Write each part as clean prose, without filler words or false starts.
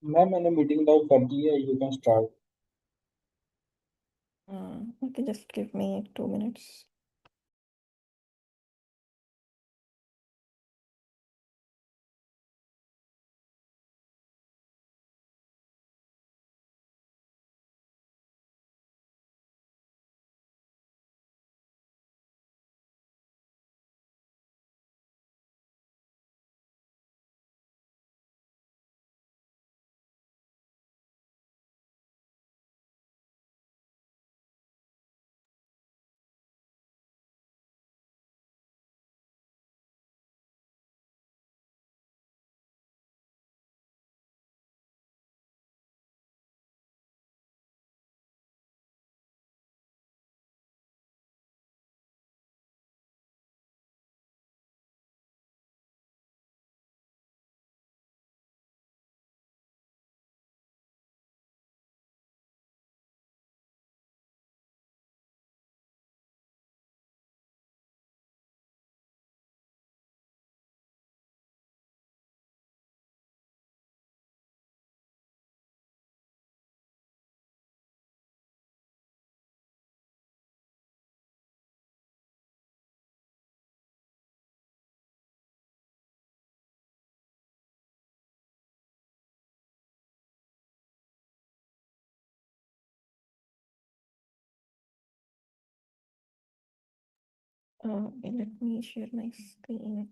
Ma'am मैंने meeting live कर दी है, you can start. Okay, just give me 2 minutes. Okay, let me share my screen.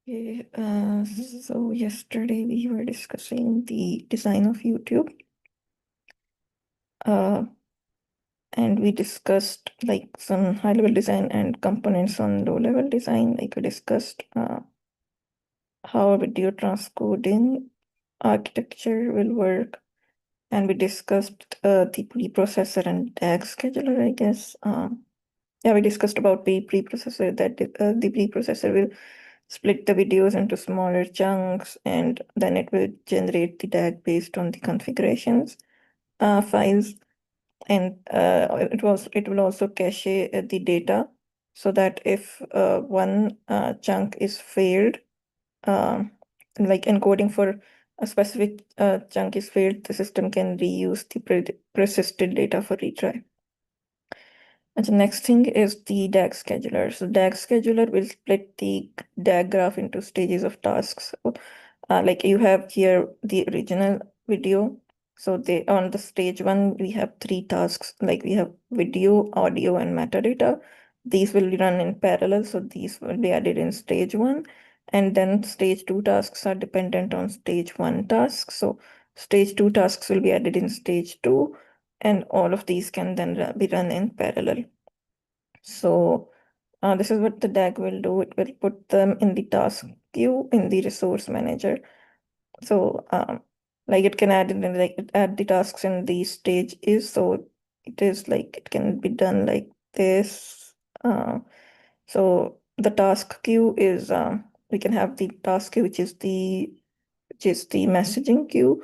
Okay, so yesterday we were discussing the design of YouTube. And we discussed like some high-level design and components on low-level design. Like we discussed how video transcoding architecture will work, and we discussed the preprocessor and DAG scheduler, I guess. Yeah, we discussed about the preprocessor, that the preprocessor will split the videos into smaller chunks, and then it will generate the DAG based on the configurations files. And it will also cache the data, so that if one chunk is failed, like encoding for a specific chunk is failed, the system can reuse the persisted data for retry. And the next thing is the DAG scheduler. So DAG scheduler will split the DAG graph into stages of tasks. So, like you have here the original video. So on the stage 1, we have 3 tasks, like we have video, audio, and metadata. These will run in parallel, so these will be added in stage 1. And then stage 2 tasks are dependent on stage 1 tasks. So stage 2 tasks will be added in stage 2, and all of these can then be run in parallel. So this is what the DAG will do. It will put them in the task queue in the resource manager. So like it can add add the tasks in the stage is, so it is like it can be done like this. So the task queue is we can have the task queue, which is the messaging queue.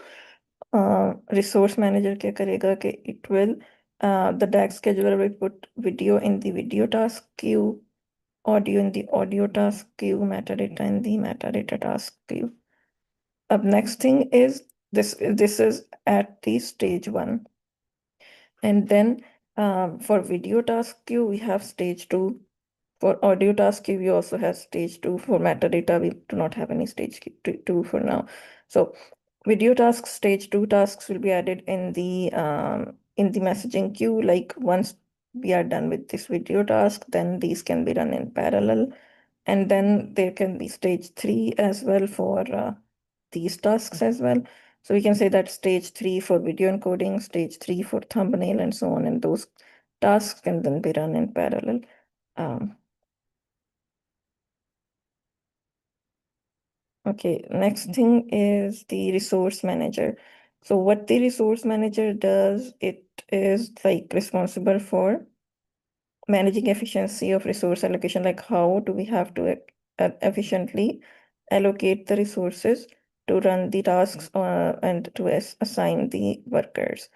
Resource manager क्या करेगा कि it will the DAG scheduler will put video in the video task queue, audio in the audio task queue, metadata in the metadata task queue. Up next thing is this is at the stage 1. And then for video task queue, we have stage 2. For audio task queue, we also have stage 2. For metadata, we do not have any stage 2 for now. So video tasks, stage 2 tasks will be added in the messaging queue. Like once we are done with this video task, then these can be run in parallel. And then there can be stage 3 as well for these tasks as well. So we can say that stage 3 for video encoding, stage 3 for thumbnail, and so on. And those tasks can then be run in parallel. Okay, next thing is the resource manager. So what the resource manager does, it is like responsible for managing efficiency of resource allocation, like how do we have to efficiently allocate the resources to run the tasks and to assign the workers.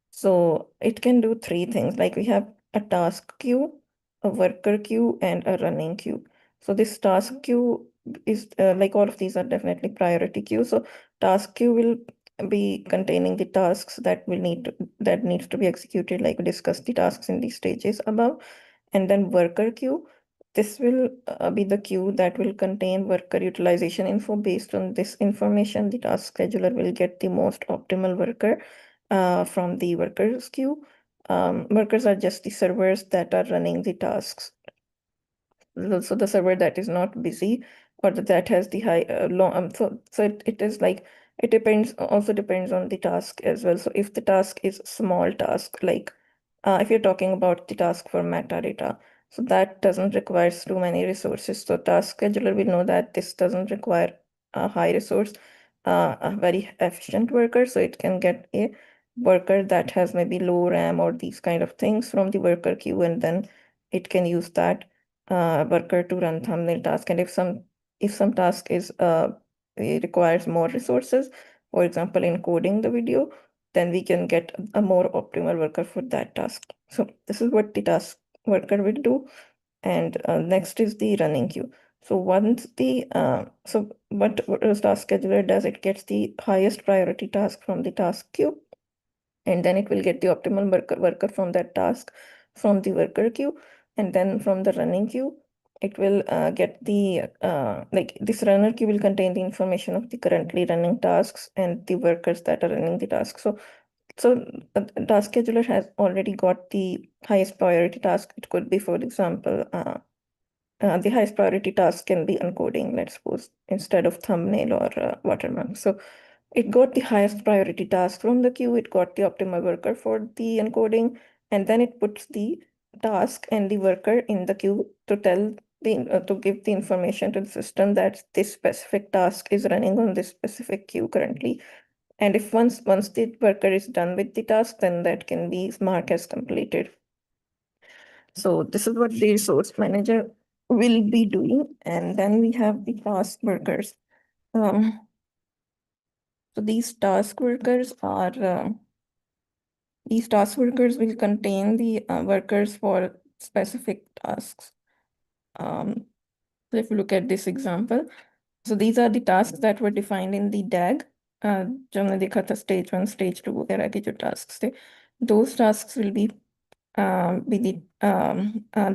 So it can do three things, like we have a task queue, a worker queue, and a running queue. So this task queue is like all of these are definitely priority queue. So task queue will be containing the tasks that needs to be executed, like we discussed the tasks in these stages above. And then worker queue, this will be the queue that will contain worker utilization info. Based on this information, the task scheduler will get the most optimal worker from the workers queue. Workers are just the servers that are running the tasks. So the server that is not busy or that has the high long so it is like it also depends on the task as well. So if the task is small task, like if you're talking about the task for metadata, so that doesn't require too many resources. So task scheduler will know that this doesn't require a high resource, a very efficient worker. So it can get a worker that has maybe low RAM or these kind of things from the worker queue, and then it can use that worker to run thumbnail task. And if some task is it requires more resources, for example, encoding the video, then we can get a more optimal worker for that task. So this is what the task worker will do. And next is the running queue. So once the so what a task scheduler does, it gets the highest priority task from the task queue, and then it will get the optimal worker from that task from the worker queue. And then from the running queue, it will get the like this runner queue will contain the information of the currently running tasks and the workers that are running the task. So a task scheduler has already got the highest priority task. It could be, for example, the highest priority task can be encoding, let's suppose, instead of thumbnail or watermark. So it got the highest priority task from the queue, it got the optimal worker for the encoding, and then it puts the task and the worker in the queue to tell to give the information to the system that this specific task is running on this specific queue currently. And if once the worker is done with the task, then that can be marked as completed. So this is what the resource manager will be doing. And then we have the task workers. So these task workers will contain the workers for specific tasks. So if you look at this example, so these are the tasks that were defined in the DAG. जो हमने देखा था stage 1, stage 2 वगैरह के जो tasks थे, those tasks will be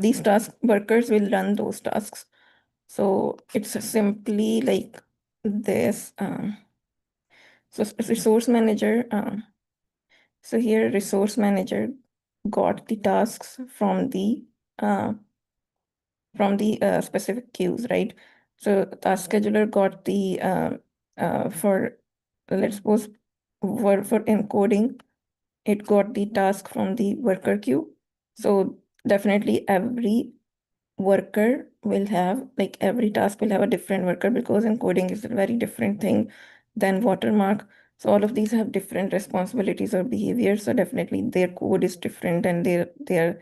these task workers will run those tasks. So it's simply like this. So resource manager. So here resource manager got the tasks from the specific queues, right? So task scheduler got the for let's suppose for encoding, it got the task from the worker queue. So definitely every worker will have, like every task will have a different worker, because encoding is a very different thing than watermark. So all of these have different responsibilities or behaviors. So definitely their code is different, and they're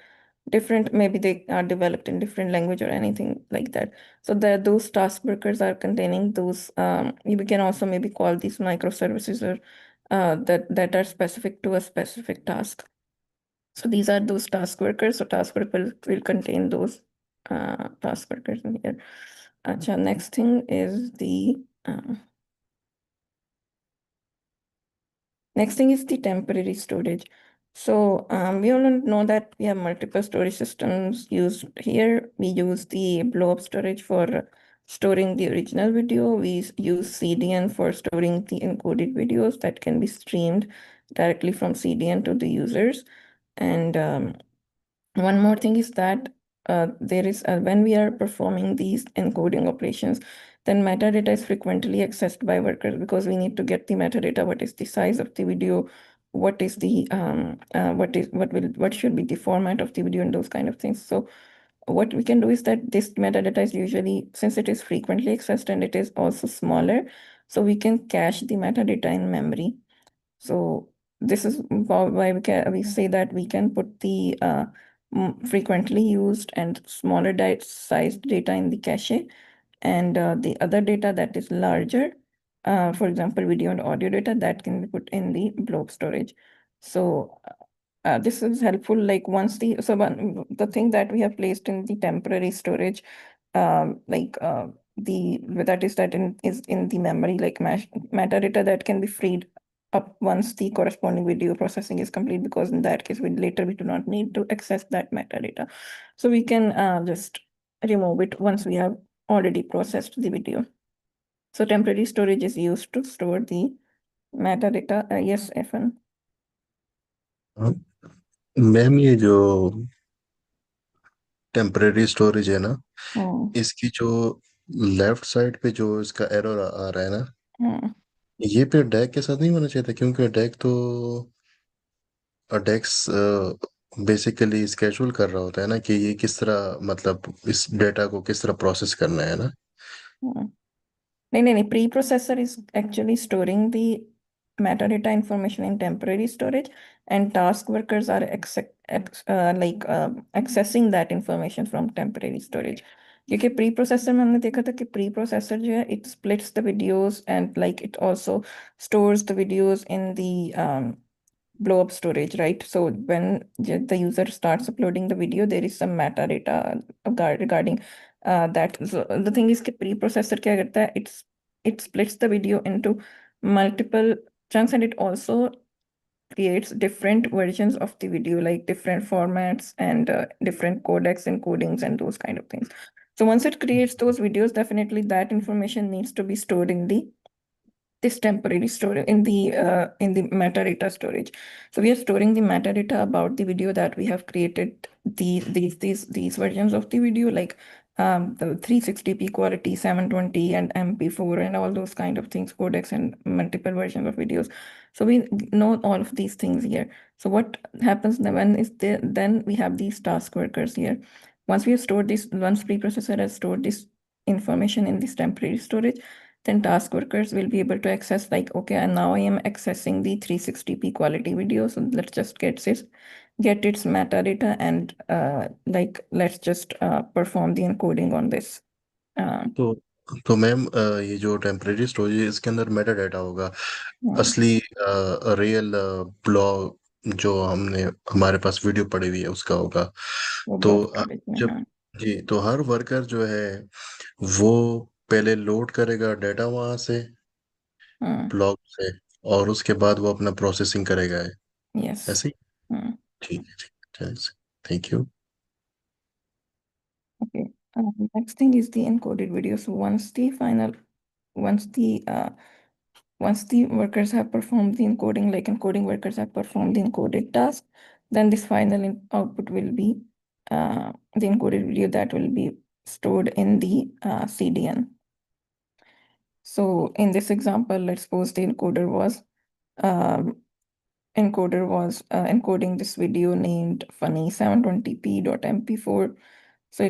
different. Maybe they are developed in different language or anything like that. So those task workers are containing those. We can also maybe call these microservices, or that are specific to a specific task. So these are those task workers. So task workers will contain those task workers in here. Acha, next thing is the next thing is the temporary storage. So we all know that we have multiple storage systems used here. We use the blob storage for storing the original video. We use CDN for storing the encoded videos that can be streamed directly from CDN to the users. And one more thing is that there is when we are performing these encoding operations, then metadata is frequently accessed by workers, because we need to get the metadata. What is the size of the video? What is the what should be the format of the video, and those kind of things. So what we can do is that this metadata is usually, since it is frequently accessed and it is also smaller, so we can cache the metadata in memory. So this is why we say that we can put the frequently used and smaller sized data in the cache, and the other data that is larger, for example, video and audio data, that can be put in the blob storage. So this is helpful. Like once the thing that we have placed in the temporary storage, like is in the memory, like metadata that can be freed up once the corresponding video processing is complete, because in that case we do not need to access that metadata. So we can just remove it once we have already processed the video. So temporary storage is used to store the metadata. Yes, Evan. Ma'am ये जो temporary storage है ना, इसकी जो left side पे जो इसका error आ रहा है ना, ये पे डैग के साथ नहीं होना चाहिए था, क्योंकि डैग तो डेक्स बेसिकली स्केड्यूल कर रहा होता है ना कि ये किस तरह, मतलब इस डेटा को किस तरह प्रोसेस करना है ना। नहीं, pre-processor is actually storing the metadata information in temporary storage, and task workers are accessing that information from temporary storage. क्योंकि pre-processor में हमने देखा था कि pre-processor जो है, it splits the videos and like it also stores the videos in the blow up storage, right? So when the user starts uploading the video, there is some metadata regarding that. So the thing is कि pre-processor क्या करता है, it splits the video into multiple chunks, and it also creates different versions of the video, like different formats and different codecs, encodings, and those kind of things. So once it creates those videos, definitely that information needs to be stored in this temporary storage in the metadata storage. So we are storing the metadata about the video that we have created, these versions of the video, like the 360p quality, 720 and MP4 and all those kind of things, codecs and multiple versions of videos. So we know all of these things here. So what happens then we have these task workers here. Once preprocessor has stored this information in this temporary storage, then task workers will be able to access, like, okay, and now I am accessing the 360p quality video. So let's just get its metadata and let's just perform the encoding on this. तो ma'am ये जो temporary storage है, इसके अंदर Meta data होगा, असली real blog जो हमारे पास वीडियो पड़ी हुई है उसका होगा। तो जब जी, तो हर वर्कर जो है वो पहले लोड करेगा डाटा वहां से ब्लॉग से, और उसके बाद वो अपना प्रोसेसिंग करेगा, ऐसे ही। ठीक है, thank you. Okay. Next thing is the encoded video. So once the workers have performed the encoding, like encoding workers have performed the encoded task, then this final output will be the encoded video that will be stored in the CDN. So in this example, let's suppose the encoder was encoding this video named funny 720p.mp4. So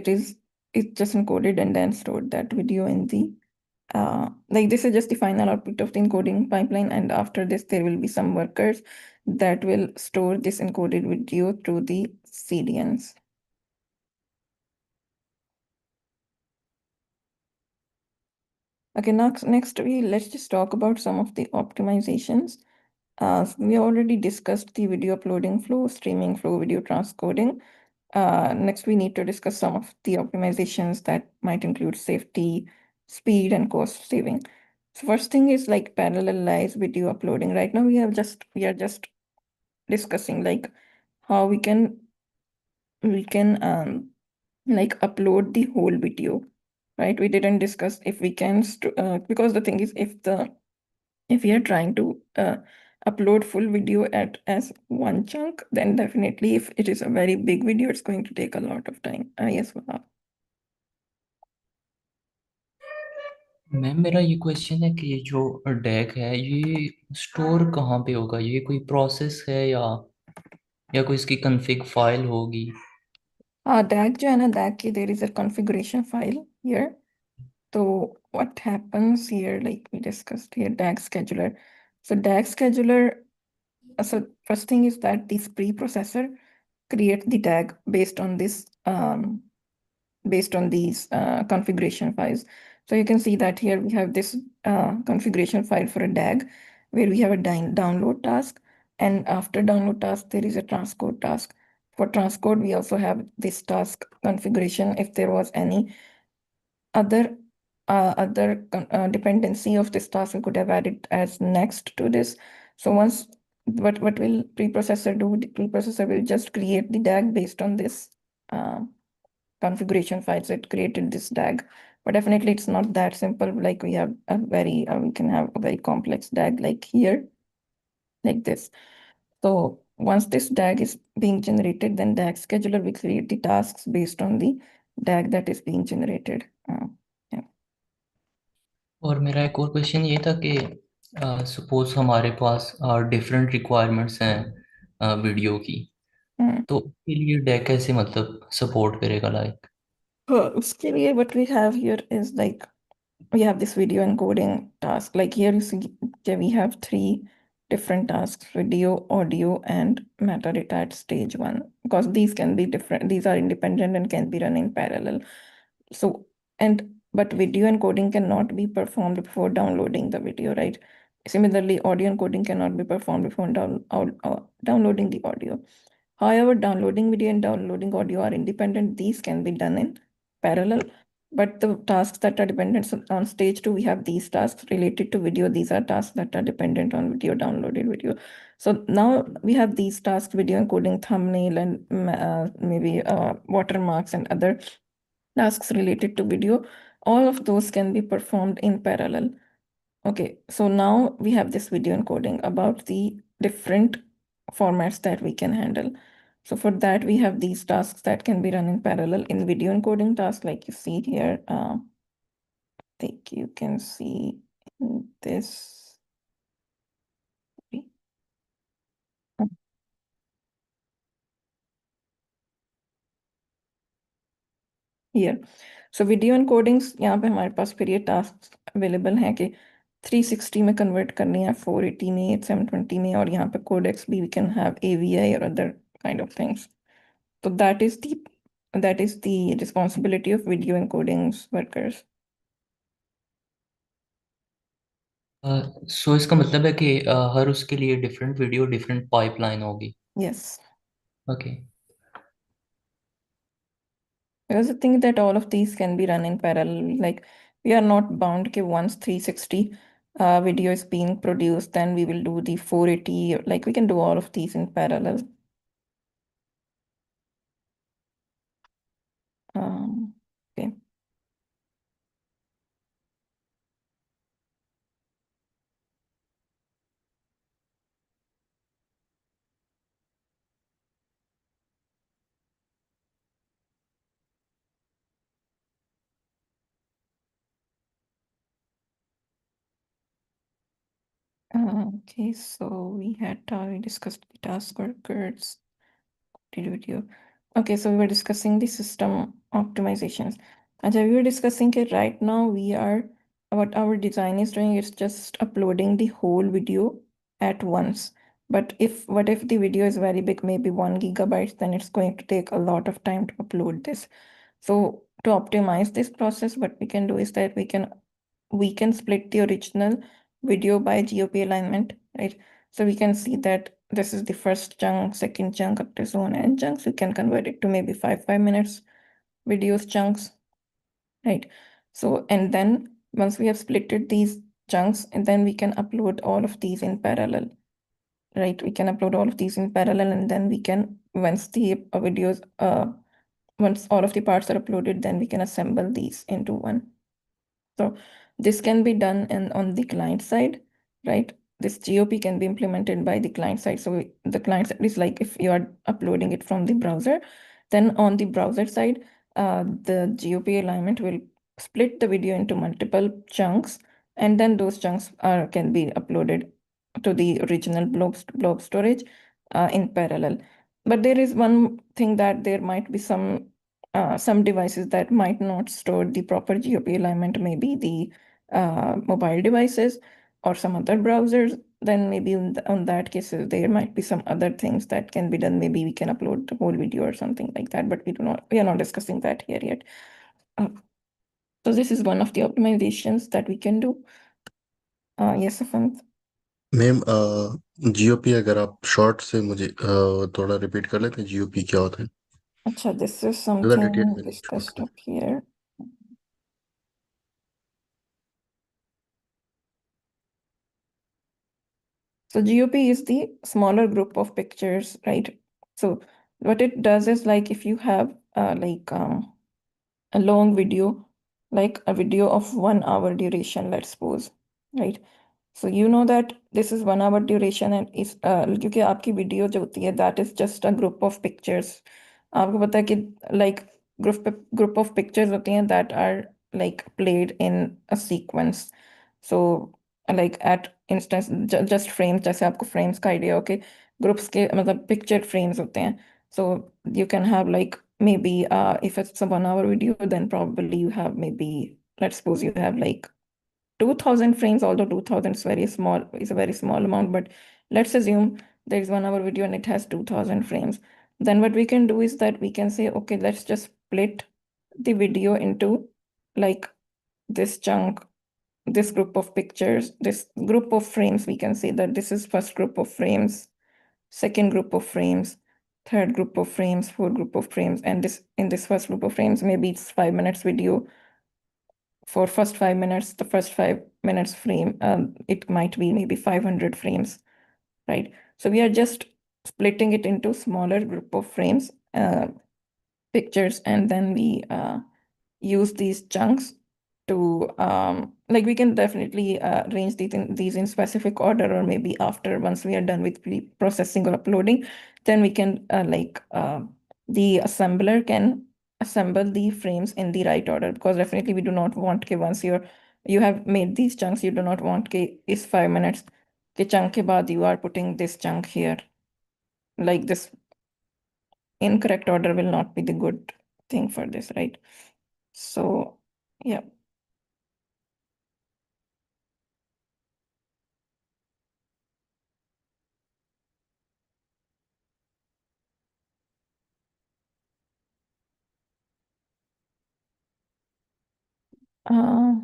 it's just encoded and then stored that video in the this is just the final output of the encoding pipeline, and after this there will be some workers that will store this encoded video through the CDNs. Okay, let's just talk about some of the optimizations. We already discussed the video uploading flow, streaming flow, video transcoding. Next, we need to discuss some of the optimizations that might include safety, speed, and cost saving. So first thing is like parallelized video uploading. Right now we are just discussing like how we can like upload the whole video, right? We didn't discuss if we can because the thing is, if we are trying to upload full video as one chunk, then definitely if it is a very big video, it's going to take a lot of time. Yes, Wahab. Ma'am मेरा ये question है कि ये जो deck है ये store कहाँ पे होगा, ये कोई प्रोसेस है या कोई इसकी कॉन्फ़िग फाइल होगी? DAG जो है ना, DAG की there is a configuration file here. So what happens here, like we discussed here, DAG scheduler. So DAG scheduler so first thing is that this preprocessor creates the tag based on this based on these configuration files. So you can see that here we have this configuration file for a DAG where we have a download task, and after download task there is a transcode task. For transcode we also have this task configuration if there was any other dependency of this task we could have added as next to this. So once what will preprocessor do? The preprocessor will just create the DAG based on this configuration files. It created this DAG, but definitely it's not that simple. Like we have a very we can have a very complex DAG like here, like this. So once this DAG is being generated, then DAG scheduler will create the tasks based on the DAG that is being generated. Yeah. और मेरा एक और question ये था कि suppose हमारे पास different requirements हैं video की, Hmm. तो उसके लिए डेक कैसे मतलब सपोर्ट करेगा लाइक? उसके लिए what we have here is like we have this video encoding task. Like here you see that we have 3 different tasks: video, audio, and metadata at stage 1, because these can be different, these are independent and can be run in parallel. So but video encoding cannot be performed before downloading the video, right? Similarly, audio encoding cannot be performed before downloading the audio. However, downloading video and downloading audio are independent. These can be done in parallel. But the tasks that are dependent on stage 2, we have these tasks related to video. These are tasks that are dependent on video, downloaded video. So now we have these tasks: video encoding, thumbnail, and maybe watermarks and other tasks related to video. All of those can be performed in parallel. Okay, so now we have this video encoding about the different formats that we can handle. So for that, we have these tasks that can be run in parallel in video encoding task, like you see here. Like you can see in this. Here. So video encodings, यहाँ पे हमारे पास फिर ये tasks available हैं कि 360 में convert करनी है, 480 में, 720 में, और यहाँ पे codecs भी we can have AVI or other kind of things. So that is the responsibility of video encodings workers. सो इसका मतलब है कि हर उसके लिए डिफरेंट वीडियो डिफरेंट पाइपलाइन होगी? Yes. Okay. Because the thing that all of these can be run in parallel, like we are not bound कि once 360 video is being produced, then we will do the 480, like we can do all of these in parallel. Okay. Okay, so we discussed the task workers, video. Okay, so we were discussing the system optimizations. And we were discussing that right now what our design is doing is just uploading the whole video at once. But what if the video is very big, maybe 1 gigabyte, then it's going to take a lot of time to upload this. So to optimize this process, what we can do is that we can split the original video by GOP alignment, right? So we can see that this is the first chunk, second chunk, up to so on n chunks. We can convert it to maybe 5 minutes videos chunks, right? So, and then once we have splitted these chunks, and then we can upload all of these in parallel, right? We can upload all of these in parallel, and then we can, once the videos, once all of the parts are uploaded, then we can assemble these into one. So this can be done on the client side, right? This GOP can be implemented by the client side. So the client side is like if you are uploading it from the browser, then on the browser side, the GOP alignment will split the video into multiple chunks, and then those chunks can be uploaded to the original blob storage in parallel. But there is one thing that there might be some devices that might not store the proper GOP alignment, maybe the mobile devices or some other browsers. then maybe on that case, there might be some other things that can be done. Maybe we can upload the whole video or something like that, but we are not discussing that here yet. So this is one of the optimizations that we can do. Yes, Afant. Ma'am GOP अगर आप short से मुझे थोड़ा repeat कर लेते हैं GOP क्या होता है Acha, this is ज़्यादा डिटेल something में नहीं discussed छोड़ते up here. So GOP is the smaller group of pictures, right? So what it does is like if you have a long video, like a video of 1 hour duration, let's suppose, right? So you know that this is 1 hour duration and is क्योंकि आपकी video जो होती है that is just a group of pictures. आपको पता है कि like group of pictures होती हैं that are like played in a sequence. So like at instance just frames, जैसे आपको frames का idea हो कि groups के मतलब picture frames होते हैं. So you can have like maybe if it's a 1 hour video, then probably you have maybe, let's suppose you have like 2000 frames, although 2000 is very small, is a very small amount, but let's assume there is 1 hour video and it has 2000 frames. Then what we can do is that we can say, okay, let's just split the video into like this chunk, this group of pictures, this group of frames. We can say that this is first group of frames, second group of frames, third group of frames, fourth group of frames, and this in this first group of frames, maybe it's 5 minutes video. For first 5 minutes, the first 5 minutes frame, it might be maybe 500 frames, right? So we are just splitting it into smaller group of frames, pictures, and then we use these chunks to like we can definitely arrange these in specific order, or maybe after once we are done with pre-processing or uploading, then we can the assembler can assemble the frames in the right order, because definitely we do not want ke once you have made these chunks, you do not want ke is 5 minutes ke chunk ke baad you are putting this chunk here. Like this incorrect order will not be the good thing for this, right? So yeah. Uh,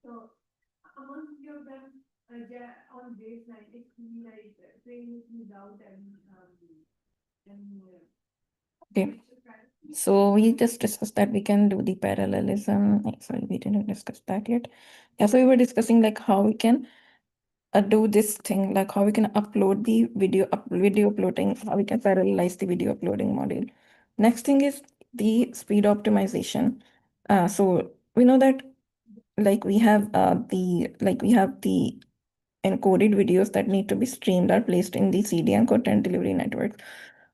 So among few of them, on baseline, it could be like training without any Okay. So we just discussed that we can do the parallelism. Sorry, we didn't discuss that yet. Yeah, so we were discussing like how we can do this thing, like how we can upload the video uploading, how we can parallelize the video uploading module. Next thing is the speed optimization. So we know that like we have the encoded videos that need to be streamed are placed in the CDN content delivery networks.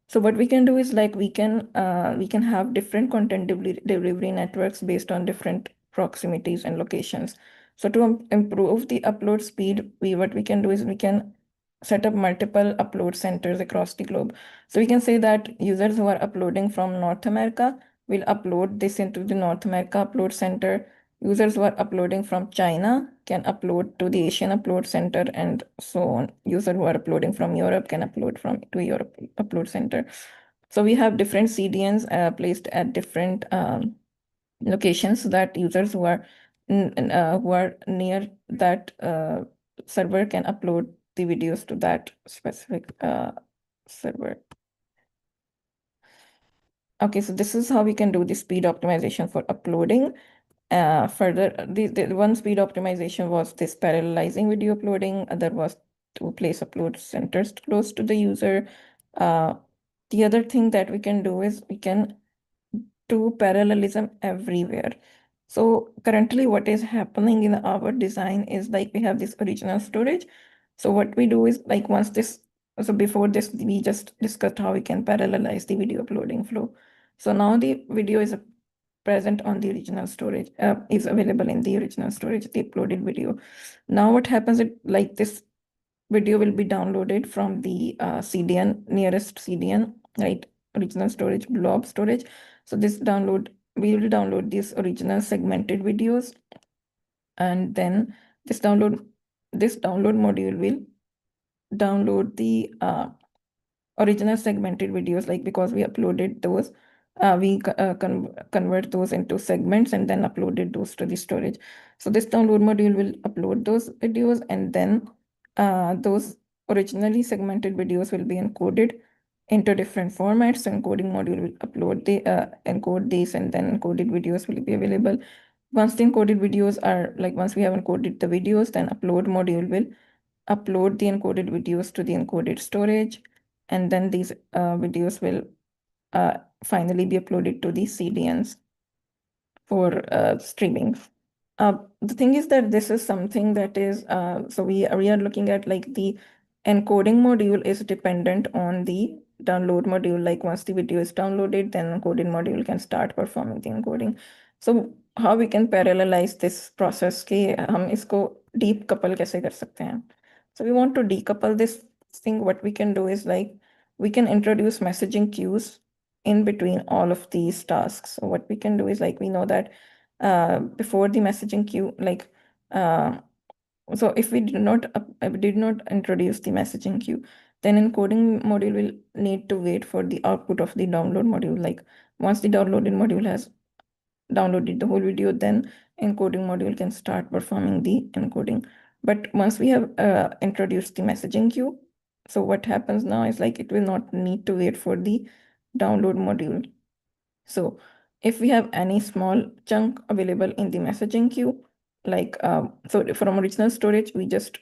So what we can do is like we can have different content delivery networks based on different proximities and locations. So to improve the upload speed, what we can do is we can set up multiple upload centers across the globe. So we can say that users who are uploading from North America will upload this into the North America upload center. Users who are uploading from China can upload to the Asian upload center, and so on. Users who are uploading from Europe can upload to Europe upload center. So we have different CDNs placed at different locations, so that users who are near that server can upload the videos to that specific server. Okay, so this is how we can do the speed optimization for uploading. Further, the one speed optimization was this parallelizing video uploading. Other was to place upload centers close to the user. The other thing that we can do is we can do parallelism everywhere. So currently what is happening in our design is like we have this original storage. So what we do is like so before this, we just discussed how we can parallelize the video uploading flow. So now the video is present on the original storage, is available in the original storage, the uploaded video. Now what happens is like this video will be downloaded from the CDN, nearest CDN, right? Original storage, blob storage. So we will download these original segmented videos, and then this download module will download the original segmented videos, like because we uploaded those, we convert those into segments and then uploaded those to the storage. So this download module will upload those videos, and then those originally segmented videos will be encoded into different formats. So encoding module will encode these, and then encoded videos will be available. Once the encoded videos are once we have encoded the videos, then upload module will upload the encoded videos to the encoded storage, and then these videos will finally be uploaded to the CDNs for streaming. The thing is that this is something that is, so we are looking at the encoding module is dependent on the download module. Like once the video is downloaded, then encoded module can start performing the encoding. So how we can parallelize this process कि हम इसको deep couple कैसे कर सकते हैं? So we want to decouple this thing. What we can do is we can introduce messaging queues in between all of these tasks. So what we can do is we know that before the messaging queue, so if we did not introduce the messaging queue, then encoding module will need to wait for the output of the download module. Like once the downloaded module has downloaded the whole video, then encoding module can start performing the encoding. But once we have introduced the messaging queue, so what happens now is it will not need to wait for the download module. So if we have any small chunk available in the messaging queue, so from original storage, we just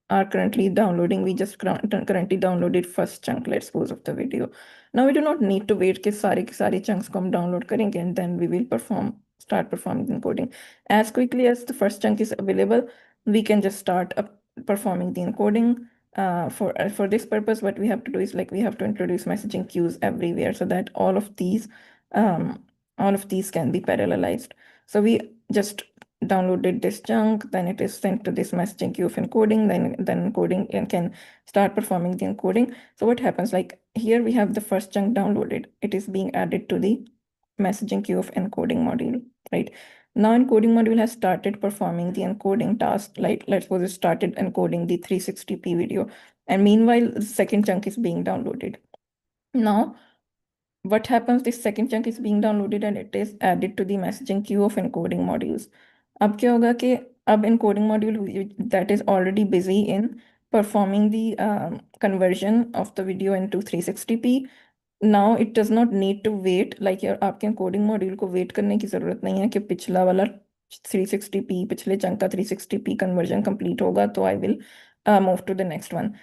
are currently downloading. We just currently downloaded first chunk, let's suppose, of the video. Now we do not need to wait कि सारे chunks को हम download करेंगे, and then we will start performing the encoding. As quickly as the first chunk is available, we can just start performing the encoding. For this purpose, what we have to do is we have to introduce messaging queues everywhere so that all of these can be parallelized. So we just downloaded this chunk, then it is sent to this messaging queue of encoding, then encoding and can start performing the encoding. So what happens, here we have the first chunk downloaded, it is being added to the messaging queue of encoding module, right? Now encoding module has started performing the encoding task. Let's suppose it started encoding the 360p video, and meanwhile the second chunk is being downloaded. Now what happens, this second chunk is being downloaded and it is added to the messaging queue of encoding modules. अब क्या होगा कि अब encoding module that is already busy in performing the conversion of the video into 360p, now it does not need to wait. आपके encoding module को wait करने की ज़रूरत नहीं है कि पिछला वाला 360p, पिछले chunk का 360p conversion complete होगा तो I will move to the next one.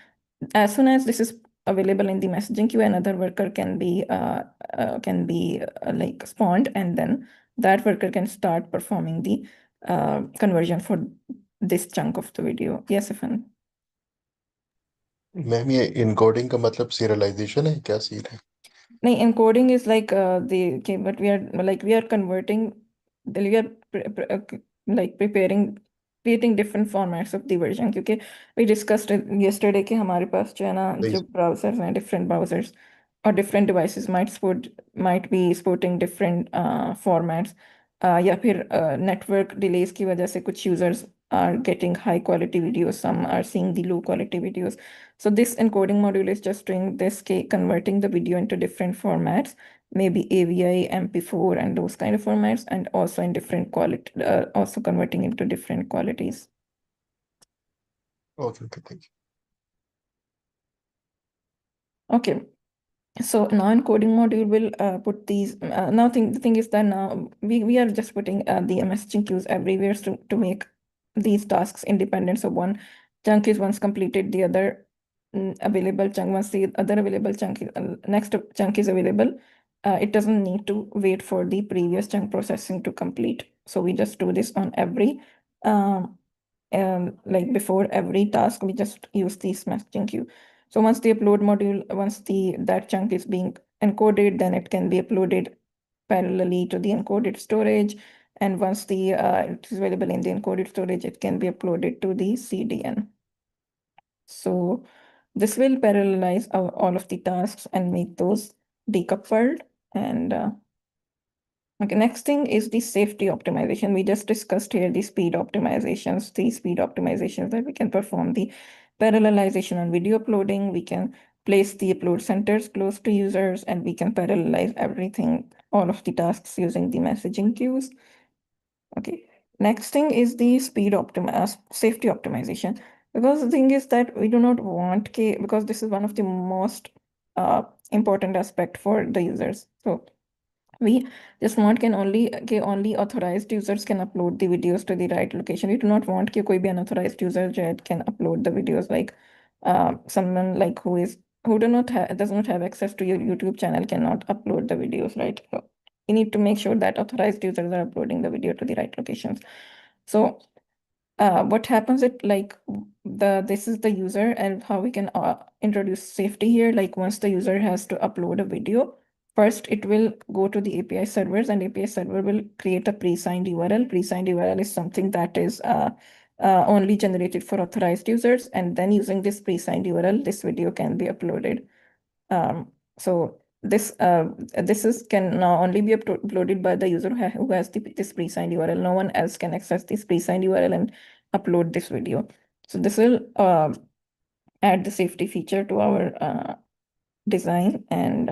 As soon as this is available in the messaging queue, another worker can be spawned, and then that worker can start performing the conversion for this chunk of the video. Yes, Ifan. Ma'am ये encoding का मतलब serialisation है, क्या scene है? No, encoding is but we are converting, we are preparing, creating different formats of the version, क्योंकि we discussed it yesterday कि हमारे पास जो है ना जो browsers हैं, different browsers or different devices might be supporting different formats, या फिर network delays की वजह से कुछ users are getting high quality videos, some are seeing the low quality videos. So this encoding module is just doing this, converting the video into different formats, maybe AVI, MP4, and those kind of formats, and also in different quality, also converting into different qualities. Okay, thank you. Okay. So now encoding module will put these. Now the thing is that now we are just putting the messaging queues everywhere to make these tasks independent. So one chunk is once completed, the other available chunk, once the other available chunk is, next chunk is available, it doesn't need to wait for the previous chunk processing to complete. So we just do this on every before every task, we just use this messaging queue. So once the upload module, once that chunk is being encoded, then it can be uploaded parallelly to the encoded storage. And once it is available in the encoded storage, it can be uploaded to the CDN. So this will parallelize all of the tasks and make those decoupled. And okay, next thing is the safety optimization. We just discussed here the speed optimizations, that we can perform the parallelization on video uploading. We can place the upload centers close to users, and we can parallelize everything, all of the tasks using the messaging queues. Okay, next thing is the safety optimization. Because the thing is that we do not want because this is one of the most important aspect for the users. So we just want only authorized users can upload the videos to the right location. We do not want कि कोई भी unauthorized user can upload the videos, like someone like who does not have access to your YouTube channel cannot upload the videos, right? So we need to make sure that authorized users are uploading the video to the right locations. So what happens this is the user, and how we can introduce safety here. Like once the user has to upload a video, first it will go to the API servers, and API server will create a pre-signed URL. Pre-signed URL is something that is only generated for authorized users, and then using this pre-signed URL, this video can be uploaded. So this can now only be uploaded by the user who has this pre-signed URL. No one else can access this pre-signed URL and upload this video. So this will add the safety feature to our design. And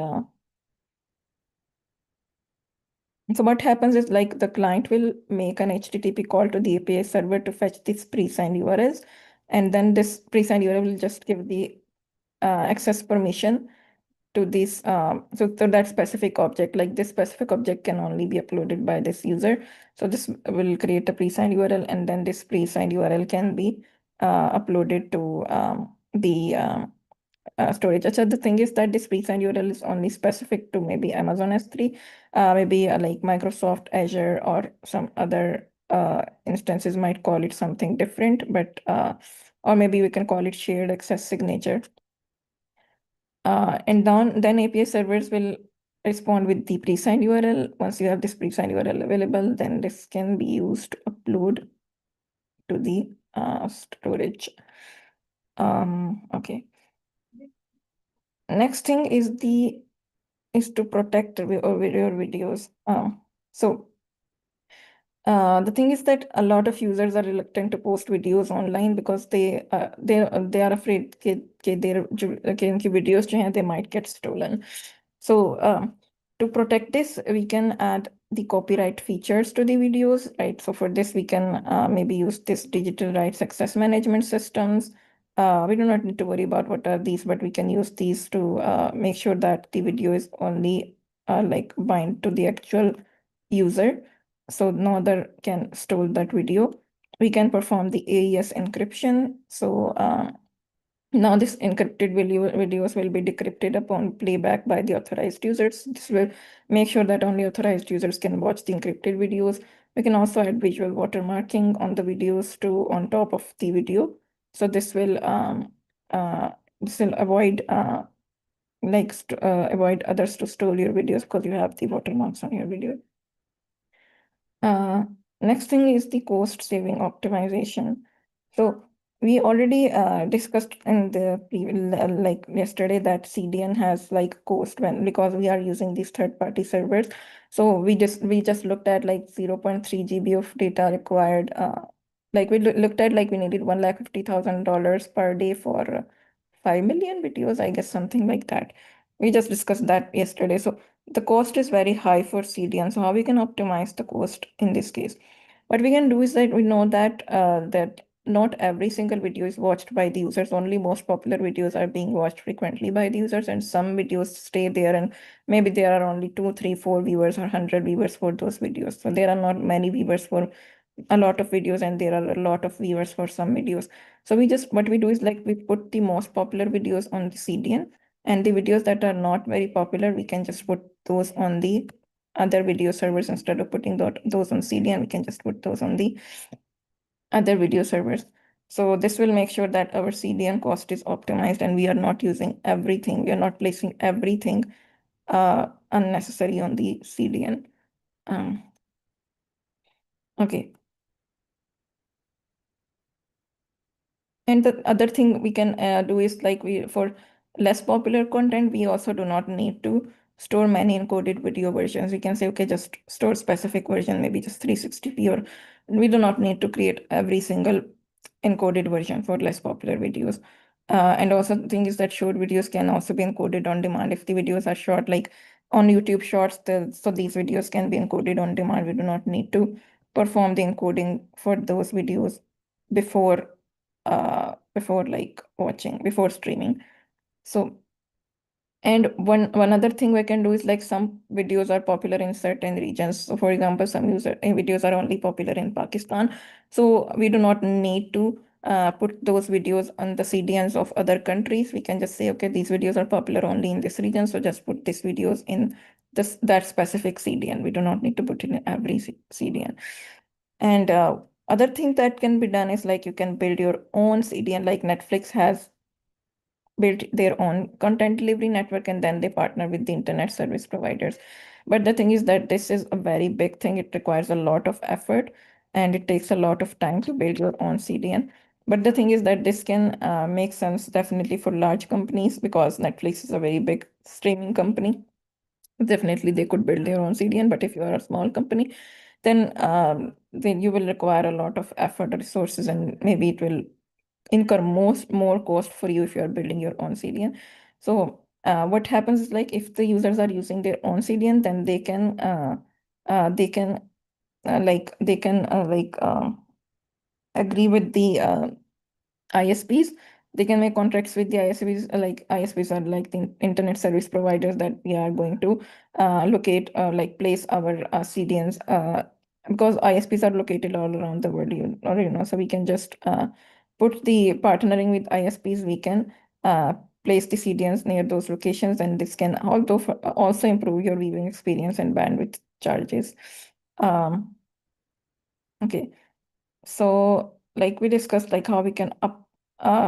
so what happens is, like, the client will make an HTTP call to the API server to fetch this pre-signed URLs, and then this pre-signed URL will just give the access permission to this so that specific object. Like this specific object can only be uploaded by this user. So this will create a pre-signed URL, and then this pre-signed URL can be uploaded to the storage. Achha, the thing is that this pre-signed URL is only specific to maybe Amazon S3, maybe like Microsoft Azure or some other instances might call it something different, but or maybe we can call it shared access signature. And then API servers will respond with the pre-signed URL. Once you have this pre-signed URL available, then this can be used to upload to the storage. Okay. Next thing is to protect your videos. So the thing is that a lot of users are reluctant to post videos online because they are afraid that their videos जो हैं, they might get stolen. So to protect this, we can add the copyright features to the videos, right? So for this, we can maybe use this digital rights access management systems. We do not need to worry about what are these, but we can use these to make sure that the video is only like bind to the actual user, so no other can steal that video. We can perform the AES encryption. So now this encrypted videos will be decrypted upon playback by the authorized users. This will make sure that only authorized users can watch the encrypted videos. We can also add visual watermarking on the videos on top of the video. So this will avoid avoid others to steal your videos because you have the watermarks on your video. Next thing is the cost saving optimization. So we already discussed in the like yesterday that CDN has like cost because we are using these third-party servers. So we just looked at like 0.3 GB of data required. Like we looked at like we needed $150,000 per day for 5 million videos, I guess, something like that. We just discussed that yesterday. So the cost is very high for CDN. So how we can optimize the cost in this case? What we can do is that we know that that not every single video is watched by the users. Only most popular videos are being watched frequently by the users, and some videos stay there, and maybe there are only 2, 3, 4 viewers or 100 viewers for those videos. So there are not many viewers for a lot of videos, and there are a lot of viewers for some videos. So what we do is like we put the most popular videos on the CDN, and the videos that are not very popular, we can just put those on the other video servers. Instead of putting those on CDN, we can just put those on the other video servers. So this will make sure that our CDN cost is optimized, and we are not using everything. We are not placing everything unnecessary on the CDN. Okay. And the other thing we can do is like for less popular content, we also do not need to store many encoded video versions. We can say, okay, just store specific version, maybe just 360p, or we do not need to create every single encoded version for less popular videos. And also the thing is that short videos can also be encoded on demand if the videos are short, like on YouTube Shorts. So these videos can be encoded on demand. We do not need to perform the encoding for those videos before like watching, before streaming. So, and one other thing we can do is like some videos are popular in certain regions. So for example, some videos are only popular in Pakistan. So we do not need to put those videos on the CDNs of other countries. We can just say, okay, these videos are popular only in this region, so just put these videos in that specific CDN. We do not need to put it in every CDN. And other thing that can be done is like you can build your own CDN, like Netflix has built their own content delivery network, and then they partner with the internet service providers. But the thing is that this is a very big thing. It requires a lot of effort and it takes a lot of time to build your own CDN. But the thing is that this can make sense definitely for large companies, because Netflix is a very big streaming company. Definitely they could build their own CDN, but if you are a small company, then you will require a lot of effort, resources, and maybe it will incur more cost for you if you are building your own CDN. So what happens is like if the users are using their own CDN, then they can agree with the ISPs. They can make contracts with the ISPs. Like ISPs are like the internet service providers that we are going to locate like place our CDNs, because ISPs are located all around the world, so we can just put the partnering with ISPs. We can place the CDNs near those locations, and this can also improve your viewing experience and bandwidth charges. Okay. So like we discussed, like how we can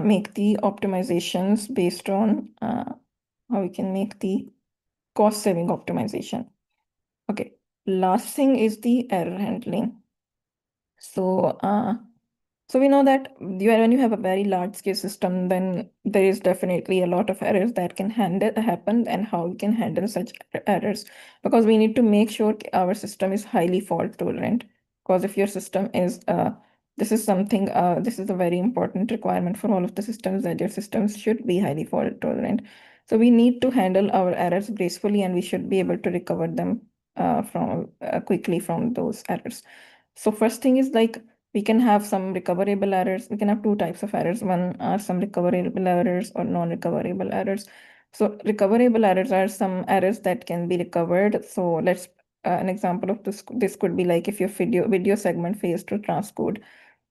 make the optimizations based on how we can make the cost saving optimization. Okay, last thing is the error handling. So so we know that when you have a very large scale system, then there is definitely a lot of errors that can happen, and how we can handle such errors, because we need to make sure our system is highly fault tolerant. Because if your system is this is a very important requirement for all of the systems, that your systems should be highly fault tolerant. So we need to handle our errors gracefully, and we should be able to recover them from quickly from those errors. So first thing is like we can have some recoverable errors. We can have two types of errors. One are some recoverable errors or non-recoverable errors. So recoverable errors are some errors that can be recovered. So let's an example of this could be like if your video segment fails to transcode,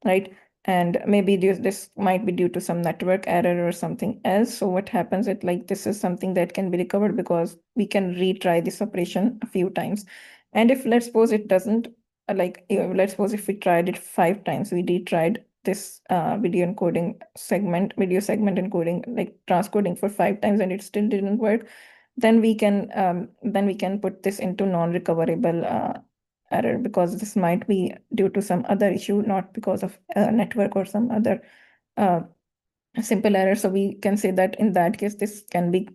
right? And maybe this might be due to some network error or something else. So what happens is like this is something that can be recovered because we can retry this operation a few times. And if let's suppose it doesn't, let's suppose if we tried it 5 times, we retried this video segment encoding, like transcoding for 5 times, and it still didn't work, then we can put this into non-recoverable error, because this might be due to some other issue, not because of network or some other simple error. So we can say that in that case, this can be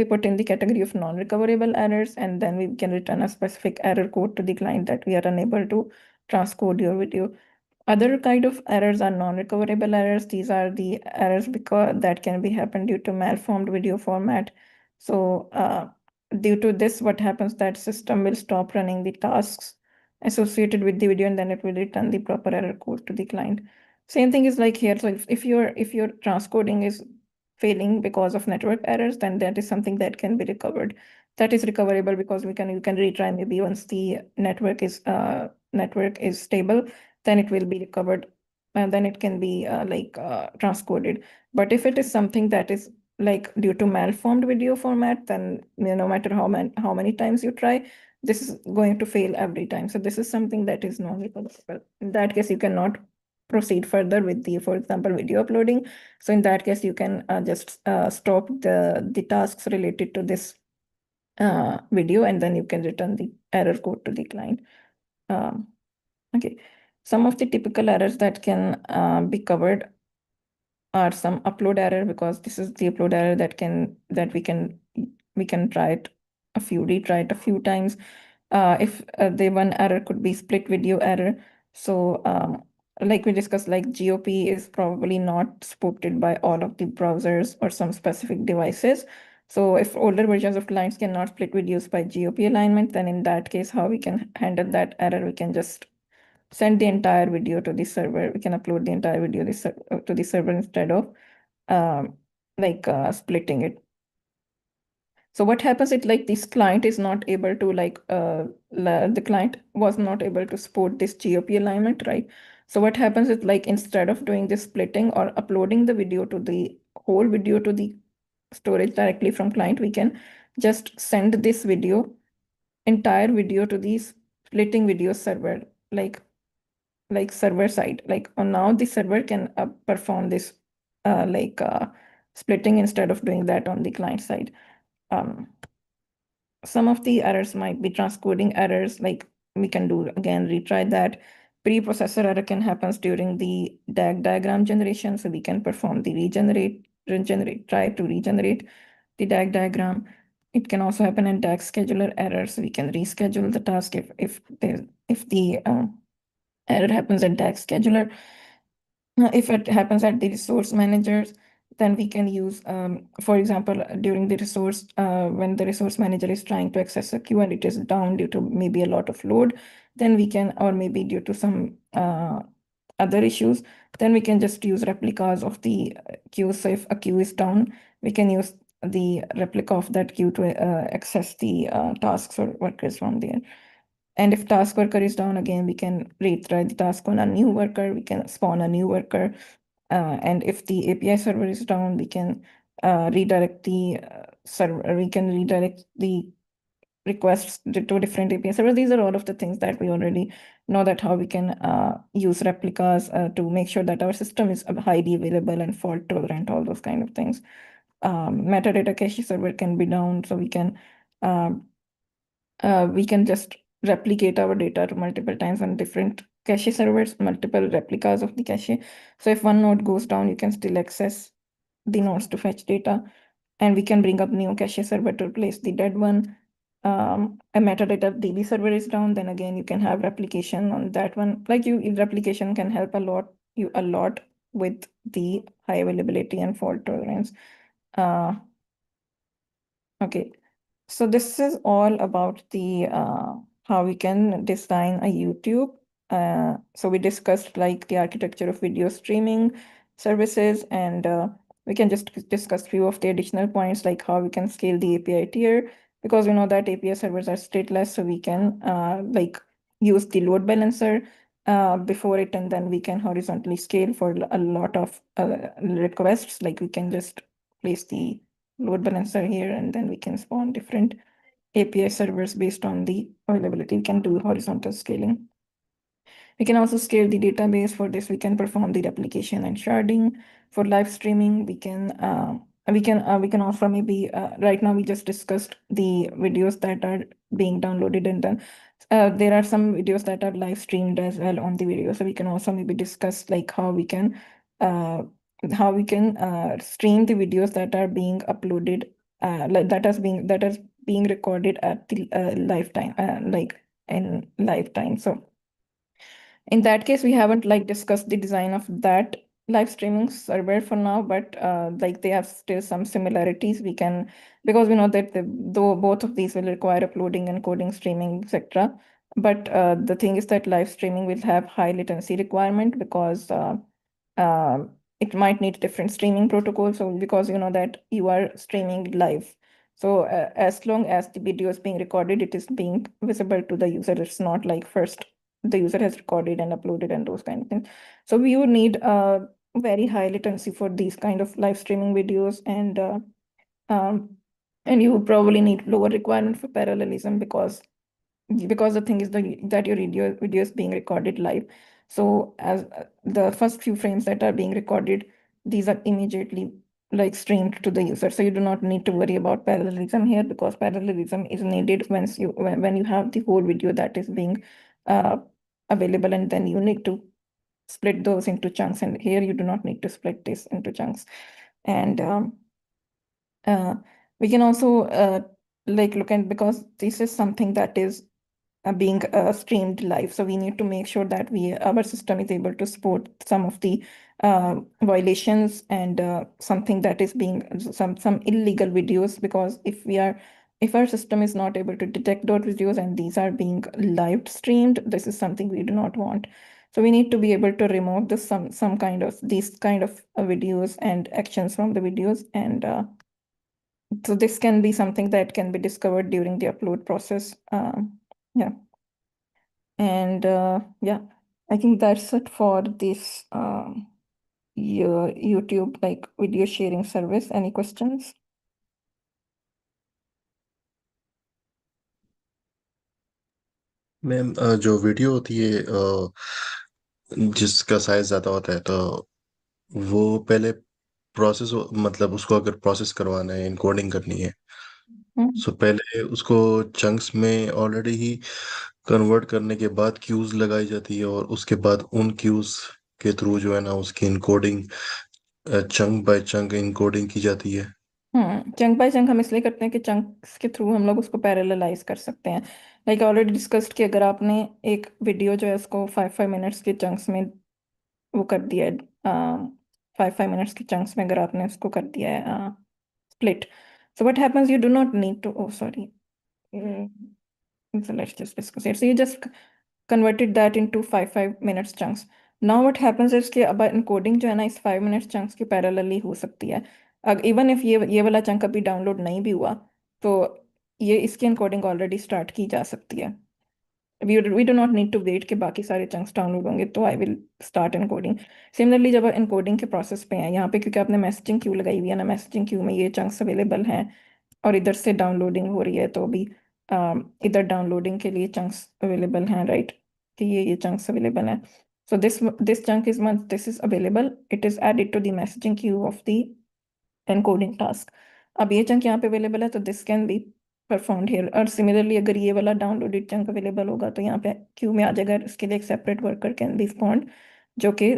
put in the category of non-recoverable errors, and then we can return a specific error code to the client that we are unable to transcode your video. Other kind of errors are non-recoverable errors. These are the errors that can be happen due to malformed video format. So due to this, what happens that system will stop running the tasks associated with the video, and then it will return the proper error code to the client. Same thing is like here. So if your transcoding is failing because of network errors, then that is something that can be recovered. That is recoverable because you can retry maybe once the network is stable, then it will be recovered, and then it can be transcoded. But if it is something that is like due to malformed video format, then no matter how many times you try, this is going to fail every time. So this is something that is non-recoverable. In that case, you cannot proceed further with for example, video uploading. So in that case, you can just stop the tasks related to this video, and then you can return the error code to the client. Okay, some of the typical errors that can be covered are some upload error, because this is the upload error that we can retry it a few times. If the one error could be split video error. So like we discussed, like GOP is probably not supported by all of the browsers or some specific devices. So if older versions of clients cannot split videos by GOP alignment, then in that case, how we can handle that error? We can just send the entire video to the server. We can upload the entire video to the server instead of splitting it. So what happens is, like, this client is not able to the client was not able to support this GOP alignment, right? So what happens is, like, instead of doing this splitting or uploading the video to the whole video to the storage directly from client, we can just send this entire video to the splitting video server, like server side. Now the server can perform this splitting instead of doing that on the client side. Some of the errors might be transcoding errors, like we can do again, retry that. Preprocessor error can happen during the DAG diagram generation, so we can perform the try to regenerate the DAG diagram. It can also happen in DAG scheduler error, so we can reschedule the task if the error happens in DAG scheduler. If it happens at the resource managers, then we can use, for example, during the resource, when the resource manager is trying to access a queue and it is down due to maybe a lot of load, then we can, or maybe due to some other issues, then we can just use replicas of the queue. So if a queue is down, we can use the replica of that queue to access the tasks or workers from there. And if task worker is down, again, we can retry the task on a new worker. We can spawn a new worker. And if the API server is down, we can redirect the server. We can redirect the requests to different API servers. These are all of the things that we already know, that how we can use replicas to make sure that our system is highly available and fault tolerant, all those kind of things. Metadata cache server can be down, so we can just replicate our data to multiple times on different cache servers, multiple replicas of the cache. So if one node goes down, you can still access the nodes to fetch data, and we can bring up new cache server to replace the dead one. A metadata DB server is down, then again, you can have replication on that one. Replication can help a lot with the high availability and fault tolerance. Okay. So this is all about the how we can design a YouTube. So we discussed like the architecture of video streaming services, and we can just discuss few of the additional points, like how we can scale the API tier, because we know that API servers are stateless, so we can use the load balancer before it, and then we can horizontally scale for a lot of requests. Like we can just place the load balancer here, and then we can spawn different API servers based on the availability. We can do horizontal scaling. We can also scale the database. For this, we can perform the replication and sharding. For live streaming, we can also maybe right now we just discussed the videos that are being downloaded, and then there are some videos that are live streamed as well on the video. So we can also maybe discuss like how we can stream the videos that are being uploaded, that is being recorded at the lifetime, in lifetime. So in that case, we haven't discussed the design of that live streaming server for now, but they have still some similarities. We can, because we know that though both of these will require uploading, encoding, streaming, etc. But the thing is that live streaming will have high latency requirement, because it might need different streaming protocols. So because you know that you are streaming live, so as long as the video is being recorded, it is being visible to the user. It's not like first the user has recorded and uploaded and those kind of things. So we would need very high latency for these kind of live streaming videos, and you would probably need lower requirement for parallelism, because the thing is that your video is being recorded live. So as the first few frames that are being recorded, these are immediately streamed to the user. So you do not need to worry about parallelism here, because parallelism is needed when you have the whole video that is being available, and then you need to split those into chunks, and here you do not need to split this into chunks. And we can also like look at, because this is something that is being streamed live, so we need to make sure that our system is able to support some of the violations and something that is being some illegal videos, because if our system is not able to detect those videos and these are being live streamed, this is something we do not want. So we need to be able to remove these kind of videos and actions from the videos, and so this can be something that can be discovered during the upload process. Yeah. And yeah, I think that's it for this your YouTube like video sharing service. Any questions? Ma'am जो video होती है जिसका size ज्यादा होता है, तो वो पहले प्रोसेस, मतलब उसको अगर प्रोसेस करवाना है, इनकोडिंग करनी है, सो पहले उसको चंक्स में ऑलरेडी ही कन्वर्ट करने के बाद क्यूज लगाई जाती है, और उसके बाद उन क्यूज के थ्रू जो है ना उसकी encoding chunk by chunk encoding की जाती है। चंक बाय चंक हम इसलिए करते हैं कि चंक्स के थ्रू हम लोग उसको पैरेललाइज कर सकते हैं। लाइक ऑलरेडी डिस्कस्ड कि अगर आपने एक वीडियो जो है उसको 5-5 मिनट्स के चंक्स में वो कर दिया है, 5-5 मिनट्स के चंक्स में अगर आपने उसको कर दिया है split, so what happens, you do not need to, oh sorry, so let's just discuss it. So you just converted that into 5-5 minutes chunks. Now what happens is कि अब encoding जो है ना इस 5 minutes chunks की parallelly हो सकती है। इवन इफ ये वाला चंक अभी डाउनलोड नहीं भी हुआ, तो ये इसकी encoding ऑलरेडी स्टार्ट की जा सकती है। we do not need to wait कि बाकी सारे चंक्स डाउनलोड होंगे तो I will start encoding. Similarly जब एनकोडिंग के प्रोसेस पे हैं यहाँ पे, क्योंकि आपने मैसेजिंग क्यू लगाई हुई है ना, मैसेजिंग क्यू में ये चंक्स अवेलेबल हैं और इधर से डाउनलोडिंग हो रही है, तो अभी इधर डाउनलोडिंग के लिए चंक्स अवेलेबल हैं, राइट, कि ये चंक्स अवेलेबल हैं। So this chunk is once this is available, it is added to the messaging queue of the encoding task. अब ये चंक यहाँ पे अवेलेबल है तो this can be performed here, और सिमिलरली अगर ये वाला डाउनलोडेड चंक अवेलेबल होगा तो यहाँ पे क्यू में आ जाएगा। इसके लिए एक सेपरेट वर्कर कैन बी स्पॉन्ड जो कि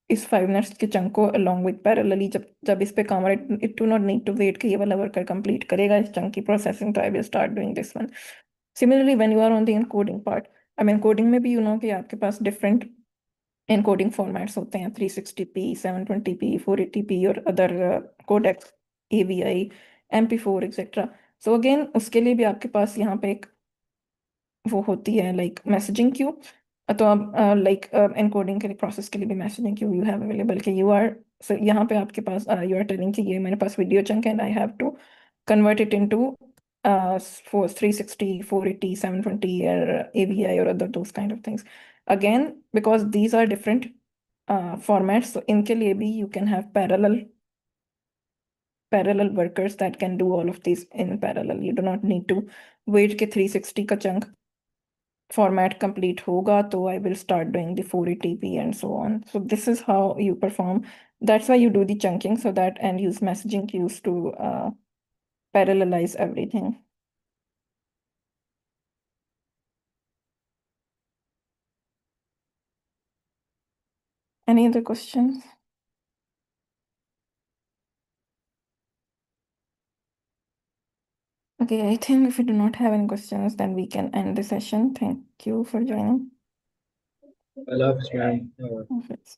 इस 5 मिनट्स के चंक को अलॉन्ग विद पैरेलली जब इस पे काम रहे, it do not need to wait कि ये वाला वर्कर कंप्लीट करेगा इस चंक की प्रोसेसिंग, तो I will start doing this one. Similarly when you are on the encoding part, I mean coding में भी यू नो कि आपके पास डिफरेंट एनकोडिंग फॉर्मेट्स होते हैं, 360p, 720p, 480p और other codecs, AVI, MP4 etcetera. So again उसके लिए भी आपके पास यहाँ पे एक वो होती है लाइक मैसेजिंग क्यू। तो अब लाइक एनकोडिंग के लिए प्रोसेस के लिए भी messaging Q U have available कि यू आर, सो यहाँ पे आपके पास यू आर टेलिंग कि ये मेरे पास video chunk and I have to convert it into 360, 480, 720 or AVI or other those kind of things. Again, because these are different formats, so इनके लिए भी you can have parallel workers that can do all of these in parallel. You do not need to wait कि 360 का chunk format complete होगा तो I will start doing the 480p and so on. So this is how you perform. That's why you do the chunking, so that, and use messaging queues to parallelize everything. Any other questions? Okay, I think if we do not have any questions, then we can end the session. Thank you for joining. I love it, man. Perfect.